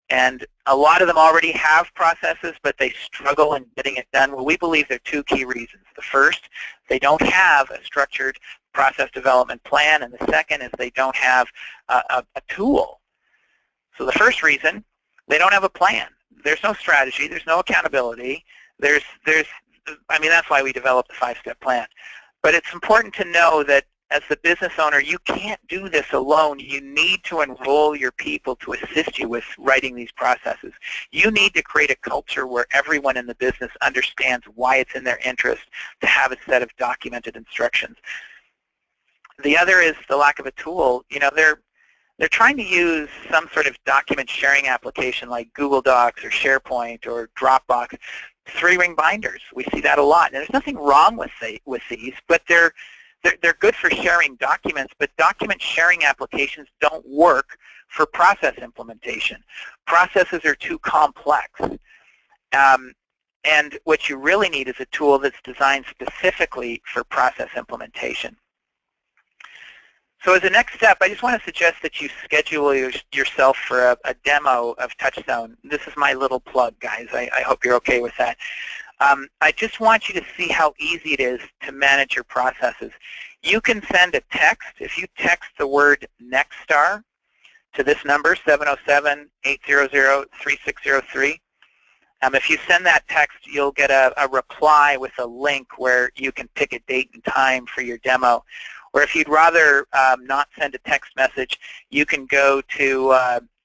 Speaker 2: and a lot of them already have processes, but they struggle in getting it done. Well, we believe there are two key reasons. The first, they don't have a structured process development plan, and the second is they don't have a tool. So the first reason, they don't have a plan. There's no strategy. There's no accountability. I mean, that's why we developed the 5-step plan. But it's important to know that as the business owner, you can't do this alone. You need to enroll your people to assist you with writing these processes. You need to create a culture where everyone in the business understands why it's in their interest to have a set of documented instructions. The other is the lack of a tool. You know, they're trying to use some sort of document sharing application like Google Docs or SharePoint or Dropbox, three-ring binders. We see that a lot. And there's nothing wrong with these, but they're good for sharing documents, but document sharing applications don't work for process implementation. Processes are too complex. And what you really need is a tool that's designed specifically for process implementation. So as a next step, I just want to suggest that you schedule yourself for a demo of Touchstone. This is my little plug, guys. I hope you're okay with that. I just want you to see how easy it is to manage your processes. You can send a text. If you text the word NextStar to this number, 707-800-3603, if you send that text, you'll get a reply with a link where you can pick a date and time for your demo. Or if you'd rather not send a text message, you can go to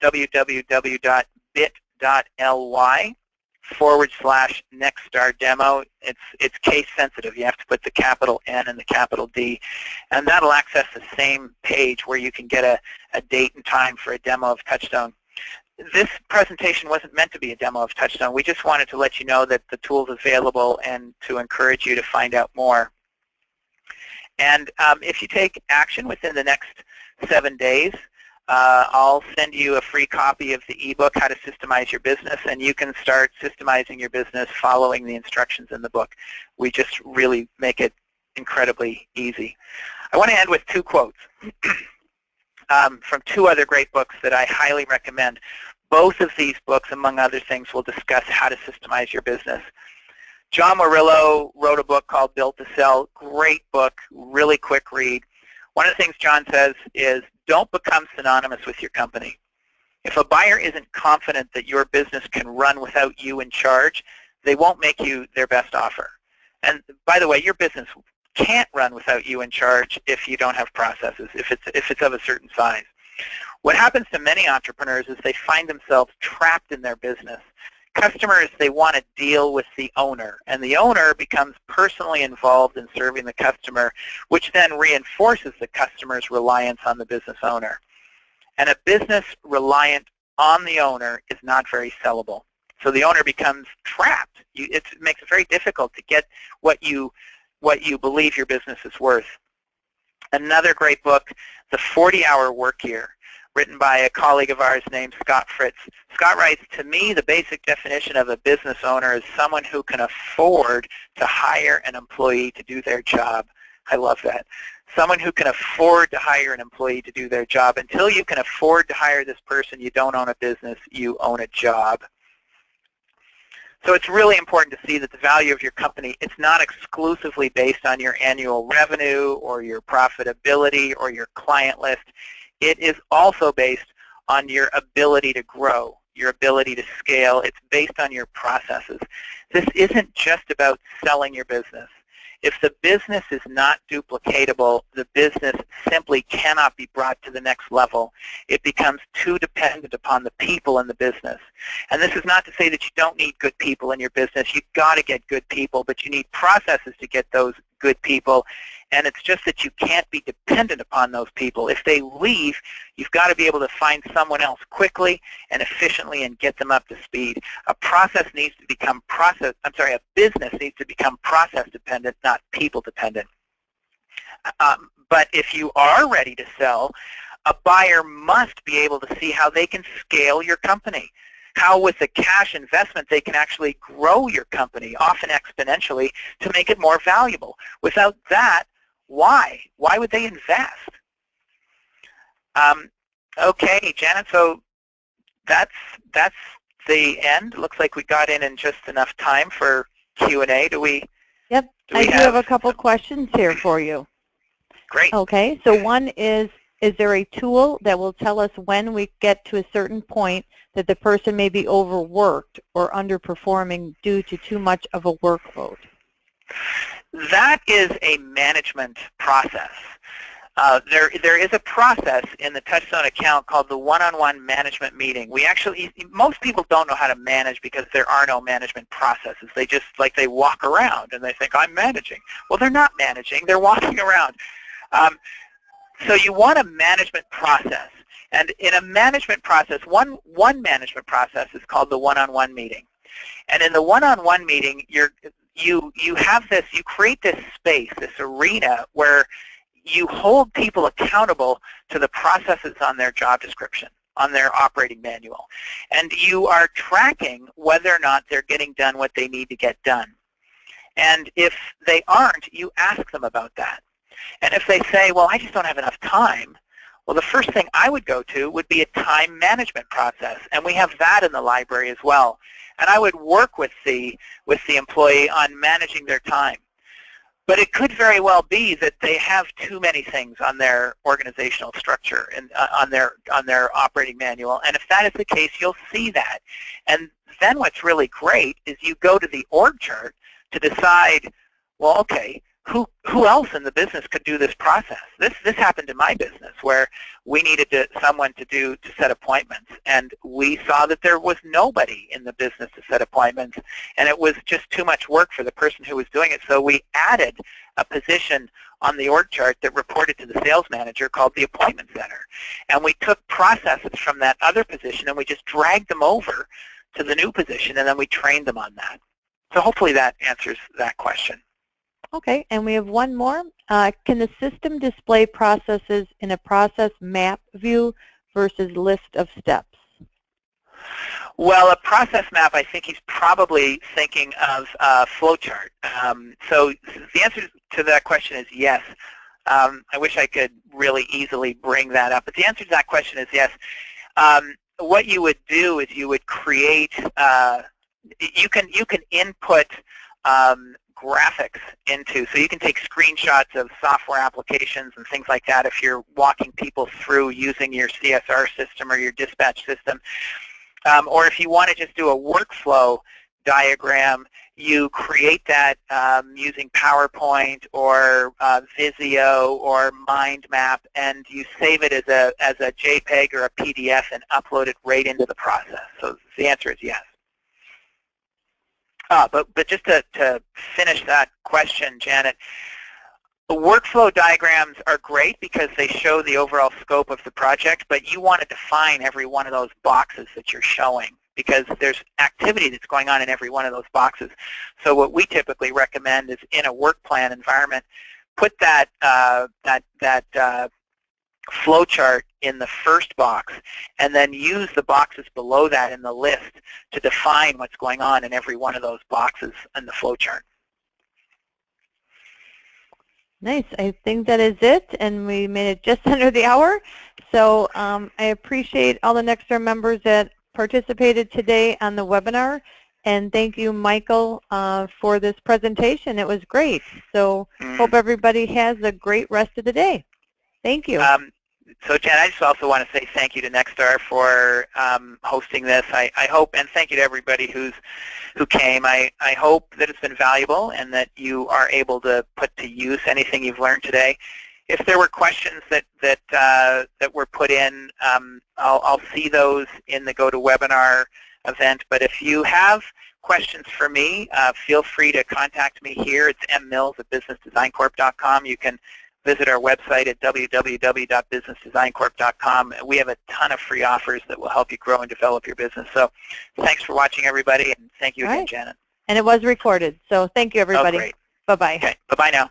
Speaker 2: www.bit.ly/NextStarDemo. It's case sensitive. You have to put the capital N and the capital D. And that'll access the same page where you can get a date and time for a demo of Touchstone. This presentation wasn't meant to be a demo of Touchstone. We just wanted to let you know that the tool's available and to encourage you to find out more. And if you take action within the next 7 days, I'll send you a free copy of the ebook, How to Systemize Your Business, and you can start systemizing your business following the instructions in the book. We just really make it incredibly easy. I want to end with 2 quotes from 2 other great books that I highly recommend. Both of these books, among other things, will discuss how to systemize your business. John Murillo wrote a book called Built to Sell. Great book, really quick read. One of the things John says is, don't become synonymous with your company. If a buyer isn't confident that your business can run without you in charge, they won't make you their best offer. And by the way, your business can't run without you in charge if you don't have processes, if it's of a certain size. What happens to many entrepreneurs is they find themselves trapped in their business. Customers, they want to deal with the owner, and the owner becomes personally involved in serving the customer, which then reinforces the customer's reliance on the business owner. And a business reliant on the owner is not very sellable. So the owner becomes trapped. It makes it very difficult to get what you believe your business is worth. Another great book, The 40-Hour Work Year, written by a colleague of ours named Scott Fritz. Scott writes, to me, the basic definition of a business owner is someone who can afford to hire an employee to do their job. I love that. Someone who can afford to hire an employee to do their job. Until you can afford to hire this person, you don't own a business, you own a job. So it's really important to see that the value of your company, it's not exclusively based on your annual revenue or your profitability or your client list. It is also based on your ability to grow, your ability to scale. It's based on your processes. This isn't just about selling your business. If the business is not duplicatable, the business simply cannot be brought to the next level. It becomes too dependent upon the people in the business. And this is not to say that you don't need good people in your business. You've got to get good people, but you need processes to get those good people. And it's just that you can't be dependent upon those people. If they leave, you've got to be able to find someone else quickly and efficiently and get them up to speed. A business needs to become process dependent, not people dependent. But if you are ready to sell, a buyer must be able to see how they can scale your company, how with a cash investment they can actually grow your company, often exponentially, to make it more valuable. Without that, why? Why would they invest? Okay, Janet, so that's the end. Looks like we got in just enough time for Q&A.
Speaker 1: Yep, I do have a couple questions here for you.
Speaker 2: Great.
Speaker 1: Okay, so one is there a tool that will tell us when we get to a certain point that the person may be overworked or underperforming due to too much of a workload?
Speaker 2: That is a management process. There is a process in the Touchstone account called the one-on-one management meeting. Most people don't know how to manage because there are no management processes. They walk around and they think, I'm managing. Well, they're not managing. They're walking around. So you want a management process. And in a management process, one management process is called the one-on-one meeting. And in the one-on-one meeting, you create this space, this arena where you hold people accountable to the processes on their job description, on their operating manual. And you are tracking whether or not they're getting done what they need to get done. And if they aren't, you ask them about that. And if they say, well, I just don't have enough time, well, the first thing I would go to would be a time management process. And we have that in the library as well. And I would work with the employee on managing their time. But it could very well be that they have too many things on their organizational structure and on their operating manual. And if that is the case, you'll see that. And then what's really great is you go to the org chart to decide, well, okay, who else in the business could do this process? This happened in my business where we needed someone to set appointments, and we saw that there was nobody in the business to set appointments, and it was just too much work for the person who was doing it. So we added a position on the org chart that reported to the sales manager called the appointment center, and we took processes from that other position and we just dragged them over to the new position, and then we trained them on that. So hopefully that answers that question.
Speaker 1: Okay, and we have one more. Can the system display processes in a process map view versus list of steps?
Speaker 2: Well, a process map, I think he's probably thinking of a flowchart. So the answer to that question is yes. I wish I could really easily bring that up, but the answer to that question is yes. What you would do is you would create, you can input graphics into, so you can take screenshots of software applications and things like that if you're walking people through using your CSR system or your dispatch system. Or if you want to just do a workflow diagram, you create that using PowerPoint or Visio or Mind Map, and you save it as a JPEG or a PDF and upload it right into the process. So the answer is yes. But just to finish that question, Janet, the workflow diagrams are great because they show the overall scope of the project, but you want to define every one of those boxes that you're showing because there's activity that's going on in every one of those boxes. So what we typically recommend is in a work plan environment, put that flow chart in the first box, and then use the boxes below that in the list to define what's going on in every one of those boxes in the flow chart.
Speaker 1: Nice. I think that is it, and we made it just under the hour. So I appreciate all the Nexstar members that participated today on the webinar, and thank you, Michael, for this presentation. It was great. So hope everybody has a great rest of the day. Thank you.
Speaker 2: So, Jen, I just also want to say thank you to Nexstar for hosting this. I hope, and thank you to everybody who came. I hope that it's been valuable and that you are able to put to use anything you've learned today. If there were questions that were put in, I'll see those in the GoToWebinar event. But if you have questions for me, feel free to contact me here. It's mmills@businessdesigncorp.com. You can visit our website at www.businessdesigncorp.com. We have a ton of free offers that will help you grow and develop your business. So thanks for watching, everybody, and thank you again, Janet.
Speaker 1: And it was recorded, so thank you, everybody.
Speaker 2: Oh, great.
Speaker 1: Bye-bye.
Speaker 2: Okay, bye-bye now.